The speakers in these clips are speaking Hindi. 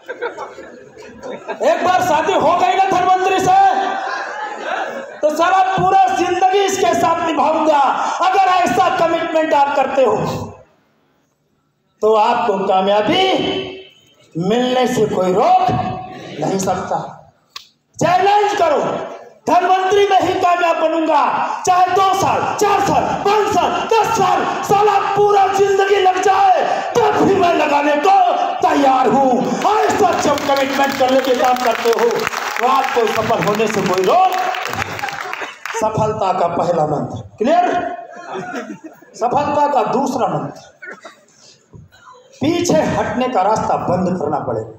एक बार शादी हो गई ना धनवंतरी से तो सारा पूरा जिंदगी इसके साथ निभाऊंगा। अगर ऐसा कमिटमेंट आप करते हो तो आपको कामयाबी मिलने से कोई रोक नहीं सकता। चैलेंज करो, धनवंतरी में ही कामयाब बनूंगा, चाहे 2 साल 4 साल 5 साल 10 साल साला पूरा जिंदगी लग जाए तो भी मैं लगाने को तैयार हूं। ऐसा जब कमिटमेंट करने के काम करते हो तो आपको सफल होने से कोई रोक। सफलता का पहला मंत्र क्लियर। सफलता का दूसरा मंत्र, पीछे हटने का रास्ता बंद करना पड़ेगा।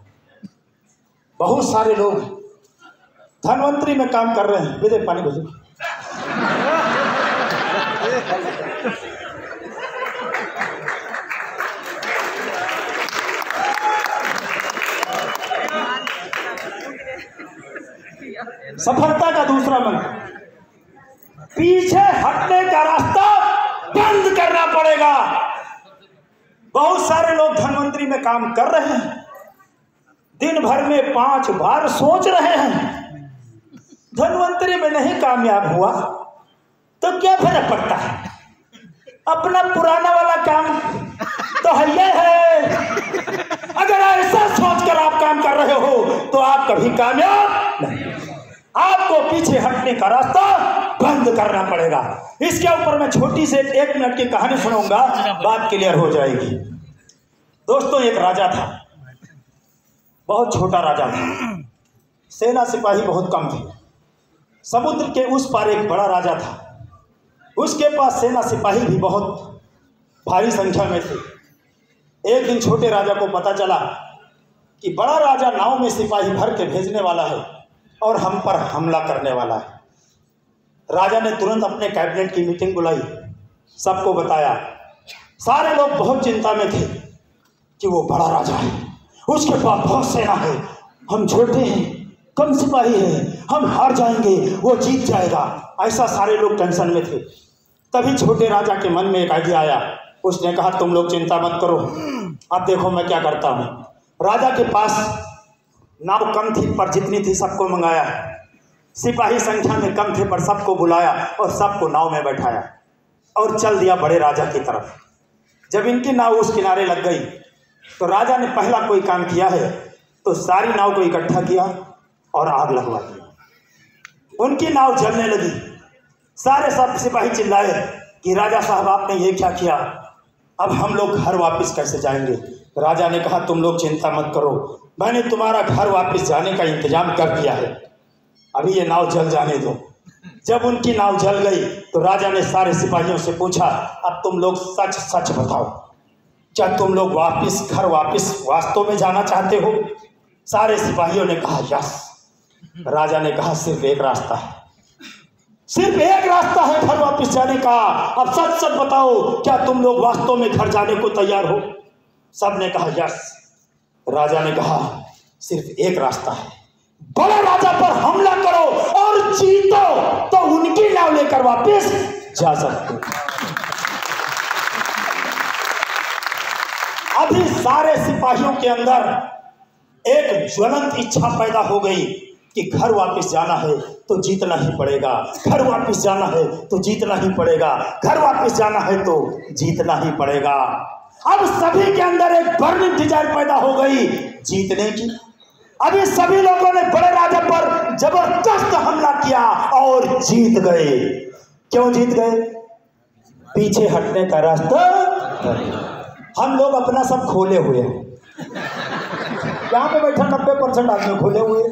बहुत सारे लोग धनवंतरी में काम कर रहे हैं, विजय पानी भेजो। सफलता का दूसरा मंत्र, पीछे हटने का रास्ता बंद करना पड़ेगा। बहुत सारे लोग धनवंतरी में काम कर रहे हैं, दिन भर में 5 बार सोच रहे हैं, धनवंतरी में नहीं कामयाब हुआ तो क्या फर्क पड़ता है, अपना पुराना वाला काम तो है ये है। अगर ऐसा सोचकर आप काम कर रहे हो तो आप कभी कामयाब नहीं। आपको पीछे हटने का रास्ता बंद करना पड़ेगा। इसके ऊपर मैं छोटी से 1 मिनट की कहानी सुनाऊंगा, बात क्लियर हो जाएगी। दोस्तों, एक राजा था, बहुत छोटा राजा था, सेना सिपाही बहुत कम थे। समुद्र के उस पार एक बड़ा राजा था, उसके पास सेना सिपाही भी बहुत भारी संख्या में थे। एक दिन छोटे राजा को पता चला कि बड़ा राजा नाव में सिपाही भर के भेजने वाला है और हम पर हमला करने वाला है। राजा ने तुरंत अपने कैबिनेट की मीटिंग बुलाई, सबको बताया। सारे लोग बहुत चिंता में थे कि वो बड़ा राजा है, उसके पास बहुत सेना है, हम छोटे हैं, कम सिपाही है, हम हार जाएंगे, वो जीत जाएगा। ऐसा सारे लोग टेंशन में थे। तभी छोटे राजा के मन में एक आइडिया आया। उसने कहा, तुम लोग चिंता मत करो, अब देखो मैं क्या करता हूँ। राजा के पास नाव कम थी, पर जितनी थी सबको मंगाया। सिपाही संख्या में कम थे, पर सबको बुलाया और सबको नाव में बैठाया और चल दिया बड़े राजा की तरफ। जब इनकी नाव उस किनारे लग गई तो राजा ने पहला कोई काम किया है तो सारी नाव को इकट्ठा किया और आग लगवा दिया। उनकी नाव जलने लगी। सारे सब सिपाही चिल्लाए कि राजा साहब, आपने ये क्या किया, अब हम लोग घर वापस कैसे जाएंगे। राजा ने कहा, तुम लोग चिंता मत करो, मैंने तुम्हारा घर वापस जाने का इंतजाम कर दिया है, अभी ये नाव जल जाने दो। जब उनकी नाव जल गई तो राजा ने सारे सिपाहियों से पूछा, अब तुम लोग सच सच बताओ, क्या तुम लोग घर वापस वास्तव में जाना चाहते हो। सारे सिपाहियों ने कहा यस। राजा ने कहा, सिर्फ एक रास्ता है, सिर्फ एक रास्ता है घर वापस जाने का, अब सच सच बताओ, क्या तुम लोग वास्तव में घर जाने को तैयार हो। सब ने कहा यस। राजा ने कहा, सिर्फ एक रास्ता है, बड़े राजा पर हमला करो और जीतो तो उनकी नाव लेकर वापस जा सकते हो। अभी सारे सिपाहियों के अंदर एक ज्वलंत इच्छा पैदा हो गई कि घर वापस जाना है तो जीतना ही पड़ेगा, घर वापस जाना है तो जीतना ही पड़ेगा, घर वापस जाना है तो जीतना ही पड़ेगा। अब सभी के अंदर एक बर्निंग डिजायर पैदा हो गई जीतने की। अभी सभी लोगों ने बड़े राजा पर जबरदस्त हमला किया और जीत गए। क्यों जीत गए? पीछे हटने का रास्ता। हम लोग अपना सब खोले हुए हैं, यहाँ पे बैठा 90% आदमी खोले हुए।